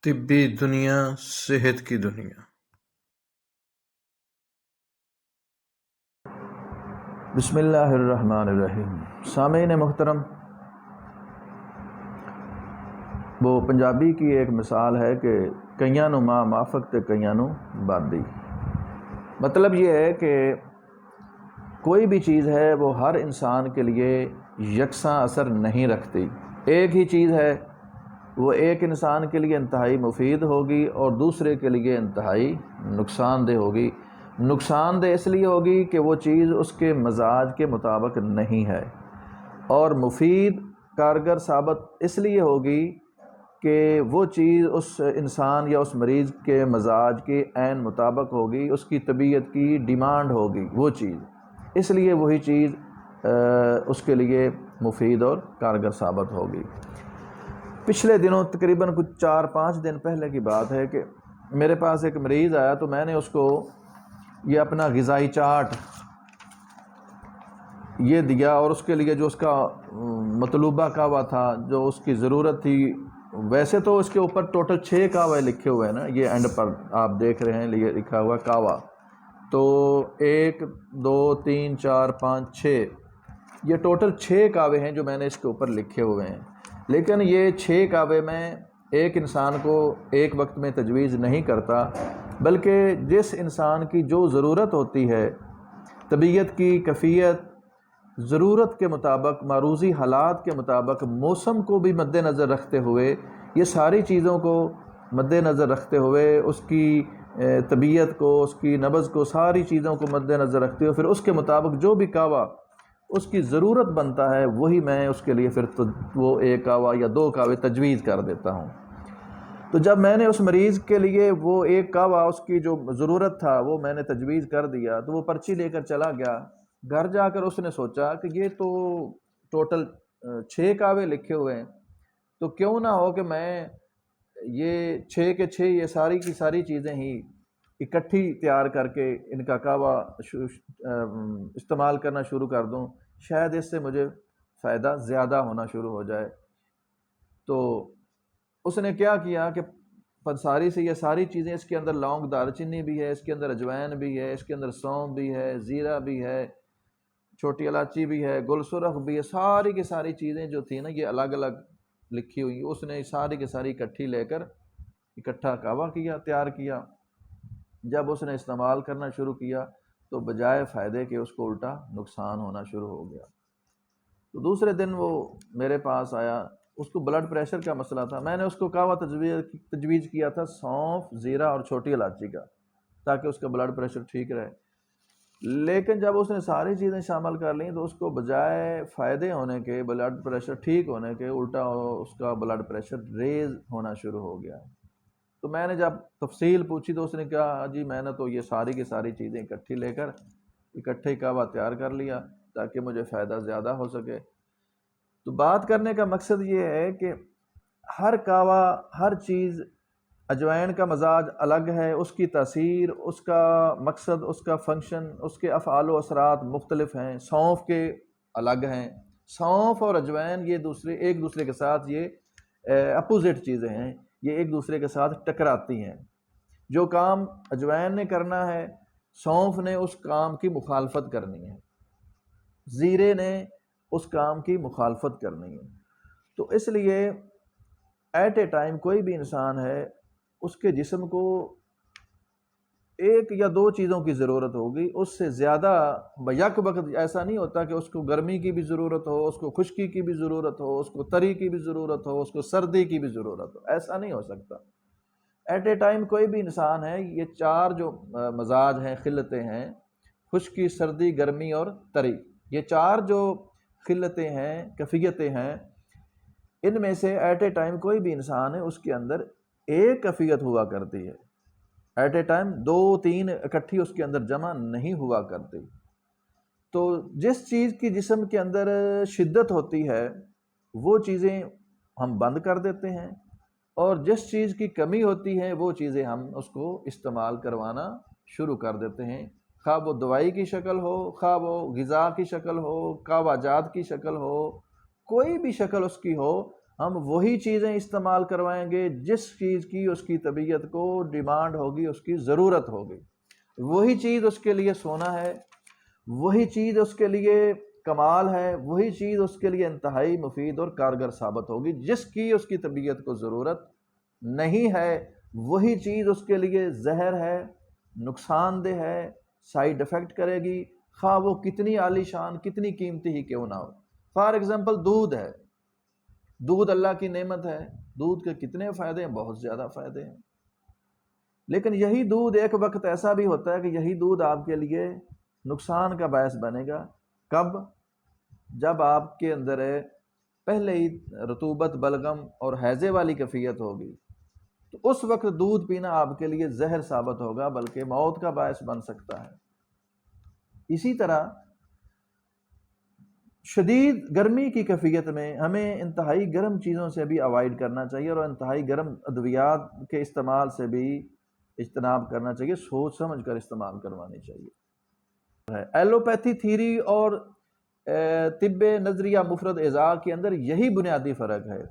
طبی دنیا، صحت کی دنیا۔ بسم اللہ الرحمن الرحیم۔ سامعین محترم، وہ پنجابی کی ایک مثال ہے کہ کئیاں نوں ماں مافق تے کئیاں نوں بادی۔ مطلب یہ ہے کہ کوئی بھی چیز ہے وہ ہر انسان کے لیے یکساں اثر نہیں رکھتی۔ ایک ہی چیز ہے وہ ایک انسان کے لیے انتہائی مفید ہوگی اور دوسرے کے لیے انتہائی نقصان دہ ہوگی۔ نقصان دہ اس لیے ہوگی کہ وہ چیز اس کے مزاج کے مطابق نہیں ہے، اور مفید کارگر ثابت اس لیے ہوگی کہ وہ چیز اس انسان یا اس مریض کے مزاج کے عین مطابق ہوگی، اس کی طبیعت کی ڈیمانڈ ہوگی وہ چیز، اس لیے وہی چیز اس کے لیے مفید اور کارگر ثابت ہوگی۔ پچھلے دنوں تقریباً کچھ 4-5 دن پہلے کی بات ہے کہ میرے پاس ایک مریض آیا، تو میں نے اس کو یہ اپنا غذائی چارٹ یہ دیا، اور اس کے لیے جو اس کا مطلوبہ کعوہ تھا، جو اس کی ضرورت تھی، ویسے تو اس کے اوپر ٹوٹل 6 کعوے لکھے ہوئے ہیں نا، یہ اینڈ پر آپ دیکھ رہے ہیں یہ لکھا ہوا کعوہ، تو 1 2 3 4 5 6 یہ ٹوٹل 6 کعوے ہیں جو میں نے اس کے اوپر لکھے ہوئے ہیں۔ لیکن یہ 6 کعوے میں ایک انسان کو ایک وقت میں تجویز نہیں کرتا، بلکہ جس انسان کی جو ضرورت ہوتی ہے، طبیعت کی کیفیت، ضرورت کے مطابق، معروضی حالات کے مطابق، موسم کو بھی مد نظر رکھتے ہوئے، یہ ساری چیزوں کو مد نظر رکھتے ہوئے، اس کی طبیعت کو، اس کی نبض کو، ساری چیزوں کو مد نظر رکھتے ہوئے، پھر اس کے مطابق جو بھی کعوہ اس کی ضرورت بنتا ہے وہی میں اس کے لیے پھر وہ 1 کعوہ یا 2 کعوے تجویز کر دیتا ہوں۔ تو جب میں نے اس مریض کے لیے وہ 1 کعوہ اس کی جو ضرورت تھا وہ میں نے تجویز کر دیا، تو وہ پرچی لے کر چلا گیا۔ گھر جا کر اس نے سوچا کہ یہ تو ٹوٹل 6 کعوے لکھے ہوئے ہیں، تو کیوں نہ ہو کہ میں یہ 6 کے 6 یہ ساری کی ساری چیزیں ہی اکٹھی تیار کر کے ان کا کعوہ استعمال کرنا شروع کر دوں، شاید اس سے مجھے فائدہ زیادہ ہونا شروع ہو جائے۔ تو اس نے کیا کیا کہ پنساری سے یہ ساری چیزیں، اس کے اندر لونگ دار چینی بھی ہے، اس کے اندر اجوائن بھی ہے، اس کے اندر سونف بھی ہے، زیرہ بھی ہے، چھوٹی الائچی بھی ہے، گل سرخ بھی ہے، ساری کی ساری چیزیں جو تھیں نا یہ الگ الگ لکھی ہوئی، اس نے ساری کی ساری اکٹھی لے کر اکٹھا کعوہ کیا، تیار کیا۔ جب اس نے استعمال کرنا شروع کیا تو بجائے فائدے کے اس کو الٹا نقصان ہونا شروع ہو گیا۔ تو دوسرے دن وہ میرے پاس آیا، اس کو بلڈ پریشر کا مسئلہ تھا۔ میں نے اس کو کعوہ تجویز کیا تھا سونف، زیرہ اور چھوٹی الائچی کا، تاکہ اس کا بلڈ پریشر ٹھیک رہے۔ لیکن جب اس نے ساری چیزیں شامل کر لیں تو اس کو بجائے فائدے ہونے کے، بلڈ پریشر ٹھیک ہونے کے، الٹا اس کا بلڈ پریشر ریز ہونا شروع ہو گیا۔ تو میں نے جب تفصیل پوچھی تو اس نے کہا جی میں نے تو یہ ساری کی ساری چیزیں اکٹھی لے کر اکٹھے کعوہ تیار کر لیا تاکہ مجھے فائدہ زیادہ ہو سکے۔ تو بات کرنے کا مقصد یہ ہے کہ ہر کعوہ، ہر چیز، اجوائن کا مزاج الگ ہے، اس کی تاثیر، اس کا مقصد، اس کا فنکشن، اس کے افعال و اثرات مختلف ہیں۔ سونف کے الگ ہیں، سونف اور اجوائن یہ ایک دوسرے کے ساتھ یہ اپوزٹ چیزیں ہیں، یہ ایک دوسرے کے ساتھ ٹکراتی ہیں۔ جو کام اجوائن نے کرنا ہے، سونف نے اس کام کی مخالفت کرنی ہے، زیرے نے اس کام کی مخالفت کرنی ہے۔ تو اس لیے ایٹ اے ٹائم کوئی بھی انسان ہے، اس کے جسم کو 1 یا 2 چیزوں کی ضرورت ہوگی، اس سے زیادہ بیک وقت ایسا نہیں ہوتا کہ اس کو گرمی کی بھی ضرورت ہو، اس کو خشکی کی بھی ضرورت ہو، اس کو تری کی بھی ضرورت ہو، اس کو سردی کی بھی ضرورت ہو، ایسا نہیں ہو سکتا۔ ایٹ اے ٹائم کوئی بھی انسان ہے، یہ 4 جو مزاج ہیں، خلتیں ہیں، خشکی، سردی، گرمی اور تری، یہ 4 جو خلتیں ہیں، کیفیتیں ہیں، ان میں سے ایٹ اے ٹائم کوئی بھی انسان ہے اس کے اندر ایک کیفیت ہوا کرتی ہے، ایٹ اے ٹائم 2-3 اکٹھی اس کے اندر جمع نہیں ہوا کرتی۔ تو جس چیز کی جسم کے اندر شدت ہوتی ہے وہ چیزیں ہم بند کر دیتے ہیں، اور جس چیز کی کمی ہوتی ہے وہ چیزیں ہم اس کو استعمال کروانا شروع کر دیتے ہیں، خواہ وہ دوائی کی شکل ہو، خواہ وہ غذا کی شکل ہو، کعوہ جات کی شکل ہو، کوئی بھی شکل اس کی ہو، ہم وہی چیزیں استعمال کروائیں گے جس چیز کی اس کی طبیعت کو ڈیمانڈ ہوگی، اس کی ضرورت ہوگی۔ وہی چیز اس کے لیے سونا ہے، وہی چیز اس کے لیے کمال ہے، وہی چیز اس کے لیے انتہائی مفید اور کارگر ثابت ہوگی۔ جس کی اس کی طبیعت کو ضرورت نہیں ہے، وہی چیز اس کے لیے زہر ہے، نقصان دہ ہے، سائیڈ افیکٹ کرے گی، خواہ وہ کتنی عالی شان، کتنی قیمتی ہی کیوں نہ ہو۔ فار ایگزامپل دودھ ہے، دودھ اللہ کی نعمت ہے، دودھ کے کتنے فائدے ہیں؟ بہت زیادہ فائدے ہیں، لیکن یہی دودھ ایک وقت ایسا بھی ہوتا ہے کہ یہی دودھ آپ کے لیے نقصان کا باعث بنے گا۔ کب؟ جب آپ کے اندر پہلے ہی رطوبت، بلغم اور ہیضے والی کیفیت ہوگی، تو اس وقت دودھ پینا آپ کے لیے زہر ثابت ہوگا، بلکہ موت کا باعث بن سکتا ہے۔ اسی طرح شدید گرمی کی کیفیت میں ہمیں انتہائی گرم چیزوں سے بھی اوائڈ کرنا چاہیے، اور انتہائی گرم ادویات کے استعمال سے بھی اجتناب کرنا چاہیے، سوچ سمجھ کر استعمال کروانی چاہیے۔ ایلوپیتھی تھیری اور طب نظریہ مفرد اعضاء کے اندر یہی بنیادی فرق ہے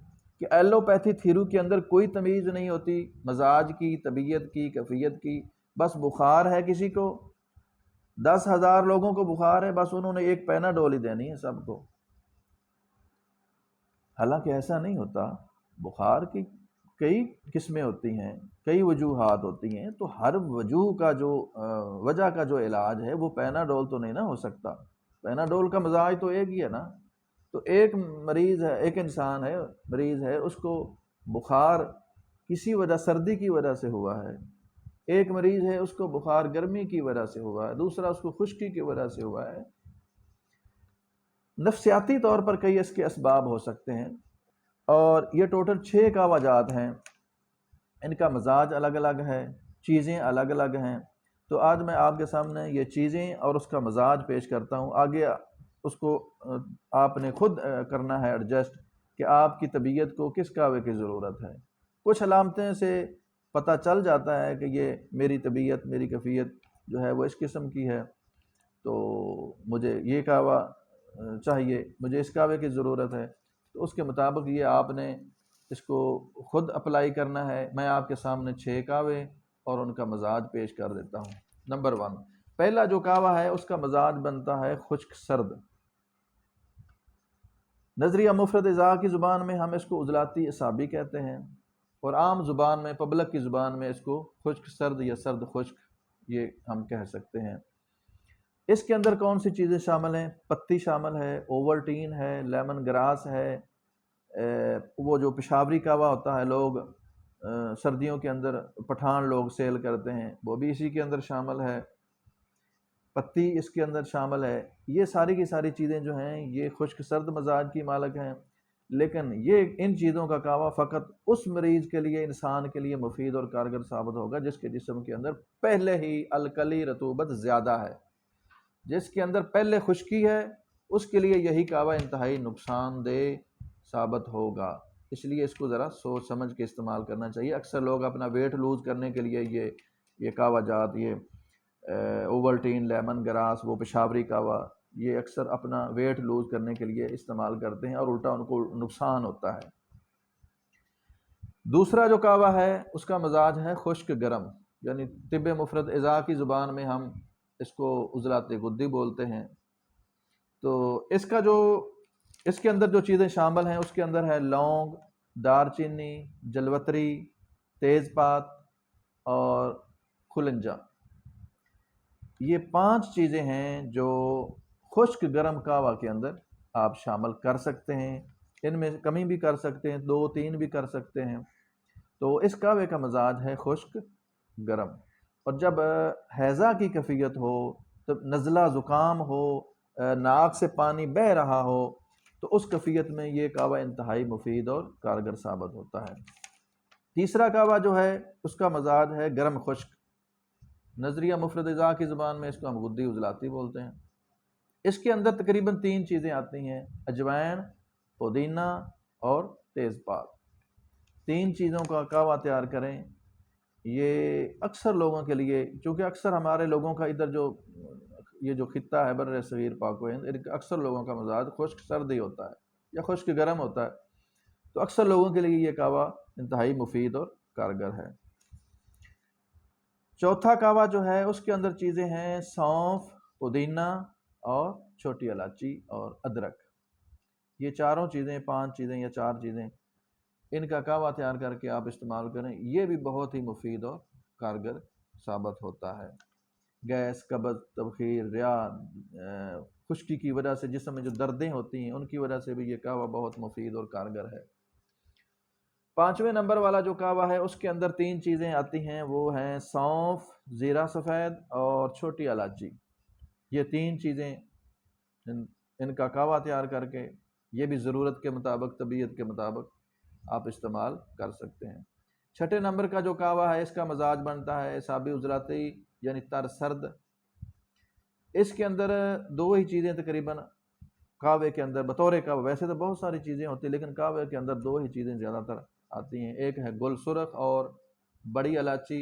کہ ایلوپیتھی تھیری کے اندر کوئی تمیز نہیں ہوتی مزاج کی، طبیعت کی، کیفیت کی۔ بس بخار ہے کسی کو، 10,000 لوگوں کو بخار ہے، بس انہوں نے ایک پیناڈول ہی دینی ہے سب کو۔ حالانکہ ایسا نہیں ہوتا، بخار کی کئی قسمیں ہوتی ہیں، کئی وجوہات ہوتی ہیں، تو ہر وجہ کا جو علاج ہے وہ پیناڈول تو نہیں نہ ہو سکتا۔ پیناڈول کا مزاج تو ایک ہی ہے نا۔ تو ایک مریض ہے، ایک انسان ہے، مریض ہے، اس کو بخار کسی وجہ، سردی کی وجہ سے ہوا ہے، ایک مریض ہے اس کو بخار گرمی کی وجہ سے ہوا ہے، دوسرا اس کو خشکی کی وجہ سے ہوا ہے۔ نفسیاتی طور پر کئی اس کے اسباب ہو سکتے ہیں، اور یہ ٹوٹل 6 کا وجات ہیں۔ ان کا مزاج الگ الگ ہے، چیزیں الگ الگ ہیں۔ تو آج میں آپ کے سامنے یہ چیزیں اور اس کا مزاج پیش کرتا ہوں، آگے اس کو آپ نے خود کرنا ہے ایڈجسٹ کہ آپ کی طبیعت کو کس قہوے کی ضرورت ہے۔ کچھ علامتیں سے پتہ چل جاتا ہے کہ یہ میری طبیعت، میری کیفیت جو ہے وہ اس قسم کی ہے، تو مجھے یہ قہوہ چاہیے، مجھے اس قہوے کی ضرورت ہے۔ تو اس کے مطابق یہ آپ نے اس کو خود اپلائی کرنا ہے۔ میں آپ کے سامنے 6 قہوے اور ان کا مزاج پیش کر دیتا ہوں۔ نمبر 1، پہلا جو قہوہ ہے اس کا مزاج بنتا ہے خشک سرد۔ نظریہ مفرد اعضاء کی زبان میں ہم اس کو عضلاتی اعصابی کہتے ہیں، اور عام زبان میں، پبلک کی زبان میں اس کو خشک سرد یا سرد خشک یہ ہم کہہ سکتے ہیں۔ اس کے اندر کون سی چیزیں شامل ہیں؟ پتی شامل ہے، اوولٹین ہے، لیمن گراس ہے، وہ جو پشاوری قہوہ ہوتا ہے لوگ سردیوں کے اندر پٹھان لوگ سیل کرتے ہیں، وہ بھی اسی کے اندر شامل ہے، پتی اس کے اندر شامل ہے۔ یہ ساری کی ساری چیزیں جو ہیں یہ خشک سرد مزاج کی مالک ہیں، لیکن یہ ان چیزوں کا قہوہ فقط اس مریض کے لیے، انسان کے لیے مفید اور کارگر ثابت ہوگا جس کے جسم کے اندر پہلے ہی الکلی رطوبت زیادہ ہے، جس کے اندر پہلے خشکی ہے، اس کے لیے یہی قہوہ انتہائی نقصان دہ ثابت ہوگا۔ اس لیے اس کو ذرا سوچ سمجھ کے استعمال کرنا چاہیے۔ اکثر لوگ اپنا ویٹ لوز کرنے کے لیے یہ قہوہ جات، یہ اوولٹین، لیمن گراس، وہ پشاوری قہوہ، یہ اکثر اپنا ویٹ لوز کرنے کے لیے استعمال کرتے ہیں، اور الٹا ان کو نقصان ہوتا ہے۔ دوسرا جو قہوہ ہے اس کا مزاج ہے خشک گرم، یعنی طب مفرد اعضاء کی زبان میں ہم اس کو عضلات غدی بولتے ہیں۔ تو اس کے اندر جو چیزیں شامل ہیں اس کے اندر ہے لونگ، دار چینی، جلوتری، تیز پات اور کھلنجا۔ یہ 5 چیزیں ہیں جو خشک گرم قہوہ کے اندر آپ شامل کر سکتے ہیں، ان میں کمی بھی کر سکتے ہیں، 2-3 بھی کر سکتے ہیں۔ تو اس قہوے کا مزاج ہے خشک گرم، اور جب ہیضہ کی کیفیت ہو، جب نزلہ زکام ہو، ناک سے پانی بہہ رہا ہو، تو اس کیفیت میں یہ قہوہ انتہائی مفید اور کارگر ثابت ہوتا ہے۔ تیسرا قہوہ جو ہے اس کا مزاج ہے گرم خشک، نظریہ مفرد اعضاء کی زبان میں اس کو ہم غدی عضلاتی بولتے ہیں۔ اس کے اندر تقریباً 3 چیزیں آتی ہیں، اجوائن، پودینہ اور تیز پات۔ 3 چیزوں کا قہوہ تیار کریں۔ یہ اکثر لوگوں کے لیے، چونکہ اکثر ہمارے لوگوں کا ادھر یہ جو خطہ ہے بر صغیر پاک و ہند، اکثر لوگوں کا مزاج خشک سرد ہی ہوتا ہے یا خشک گرم ہوتا ہے، تو اکثر لوگوں کے لیے یہ کعوہ انتہائی مفید اور کارگر ہے۔ چوتھا کعوہ جو ہے اس کے اندر چیزیں ہیں سونف، پودینہ اور چھوٹی الائچی اور ادرک۔ یہ چاروں چیزیں، 5 چیزیں یا 4 چیزیں، ان کا کعوہ تیار کر کے آپ استعمال کریں، یہ بھی بہت ہی مفید اور کارگر ثابت ہوتا ہے۔ گیس، قبض، تبخیر، ریا، خشکی کی وجہ سے جسم میں جو دردیں ہوتی ہیں ان کی وجہ سے بھی یہ کعوہ بہت مفید اور کارگر ہے۔ 5ویں نمبر والا جو کعوہ ہے اس کے اندر 3 چیزیں آتی ہیں، وہ ہیں سونف، زیرہ سفید اور چھوٹی الائچی۔ یہ 3 چیزیں ان کا کعوہ تیار کر کے یہ بھی ضرورت کے مطابق، طبیعت کے مطابق آپ استعمال کر سکتے ہیں۔ 6 نمبر کا جو کعوہ ہے اس کا مزاج بنتا ہے سابی اجراتی یعنی تر سرد۔ اس کے اندر 2 ہی چیزیں تقریباً کعوے کے اندر بطور کعوہ، ویسے تو بہت ساری چیزیں ہوتی ہیں لیکن کعوے کے اندر 2 ہی چیزیں زیادہ تر آتی ہیں، ایک ہے گل سرخ اور بڑی الائچی،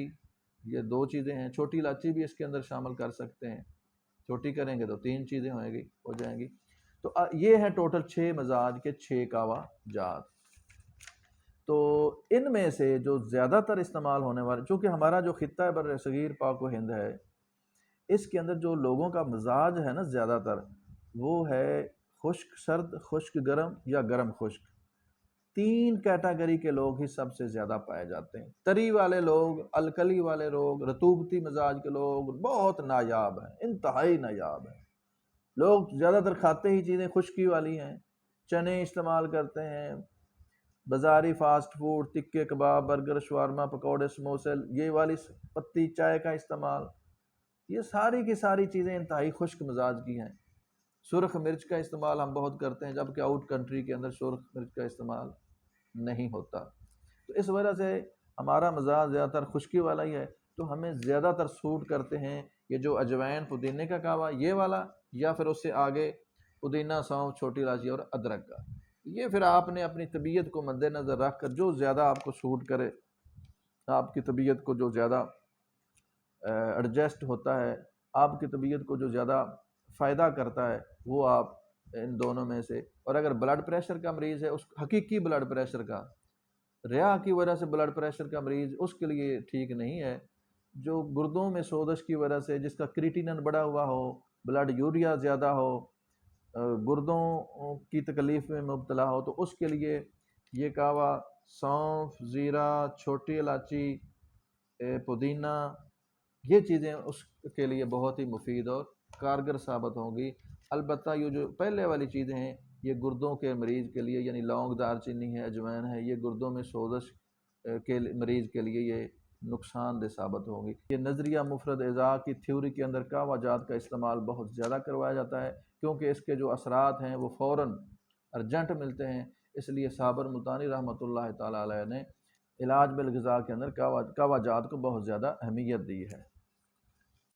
یہ 2 چیزیں ہیں۔ چھوٹی الائچی بھی اس کے اندر شامل کر سکتے ہیں، چھوٹی کریں گے تو 3 چیزیں ہو جائیں گی۔ تو یہ ہیں ٹوٹل 6 مزاج کے 6 کعوہ جات۔ تو ان میں سے جو زیادہ تر استعمال ہونے والے، چونکہ ہمارا جو خطہ بر صغیر پاک و ہند ہے، اس کے اندر جو لوگوں کا مزاج ہے نا زیادہ تر، وہ ہے خشک سرد، خشک گرم یا گرم خشک۔ 3 کیٹاگری کے لوگ ہی سب سے زیادہ پائے جاتے ہیں۔ تری والے لوگ، الکلی والے لوگ، رطوبتی مزاج کے لوگ بہت نایاب ہیں، انتہائی نایاب ہیں۔ لوگ زیادہ تر کھاتے ہی چیزیں خشکی والی ہیں، چنے استعمال کرتے ہیں، بازاری فاسٹ فوڈ، تکے کباب، برگر، شوارما، پکوڑے، سموسے، یہ والی پتی چائے کا استعمال، یہ ساری کی ساری چیزیں انتہائی خشک مزاج کی ہیں۔ سرخ مرچ کا استعمال ہم بہت کرتے ہیں، جبکہ آؤٹ کنٹری کے اندر سرخ مرچ کا استعمال نہیں ہوتا۔ تو اس وجہ سے ہمارا مزاج زیادہ تر خشکی والا ہی ہے، تو ہمیں زیادہ تر سوٹ کرتے ہیں یہ جو اجوائن پودینے کا کعوہ یہ والا، یا پھر اس سے آگے پودینہ، سونف، چھوٹی الائچی اور ادرک کا۔ یہ پھر آپ نے اپنی طبیعت کو مد نظر رکھ کر جو زیادہ آپ کو سوٹ کرے، آپ کی طبیعت کو جو زیادہ ایڈجسٹ ہوتا ہے، آپ کی طبیعت کو جو زیادہ فائدہ کرتا ہے، وہ آپ ان دونوں میں سے۔ اور اگر بلڈ پریشر کا مریض ہے، اس حقیقی بلڈ پریشر کا، ریا کی وجہ سے بلڈ پریشر کا مریض، اس کے لیے ٹھیک نہیں ہے۔ جو گردوں میں سوزش کی وجہ سے، جس کا کریٹینن بڑھا ہوا ہو، بلڈ یوریا زیادہ ہو، گردوں کی تکلیف میں مبتلا ہو، تو اس کے لیے یہ کعوہ سونف، زیرہ، چھوٹی الائچی، پودینہ، یہ چیزیں اس کے لیے بہت ہی مفید اور کارگر ثابت ہوں گی۔ البتہ یہ جو پہلے والی چیزیں ہیں یہ گردوں کے مریض کے لیے، یعنی لونگ، دار چینی ہے، اجوائن ہے، یہ گردوں میں سوزش کے مریض کے لیے یہ نقصان دہ ثابت ہوں گی۔ یہ نظریہ مفرد اعضاء کی تھیوری کے اندر کعوہ جات کا استعمال بہت زیادہ کروایا جاتا ہے، کیونکہ اس کے جو اثرات ہیں وہ فوراً ارجنٹ ملتے ہیں۔ اس لیے صابر ملتانی رحمۃ اللہ تعالیٰ علیہ نے علاج بالغذا کے اندر کعوہ جات کو بہت زیادہ اہمیت دی ہے۔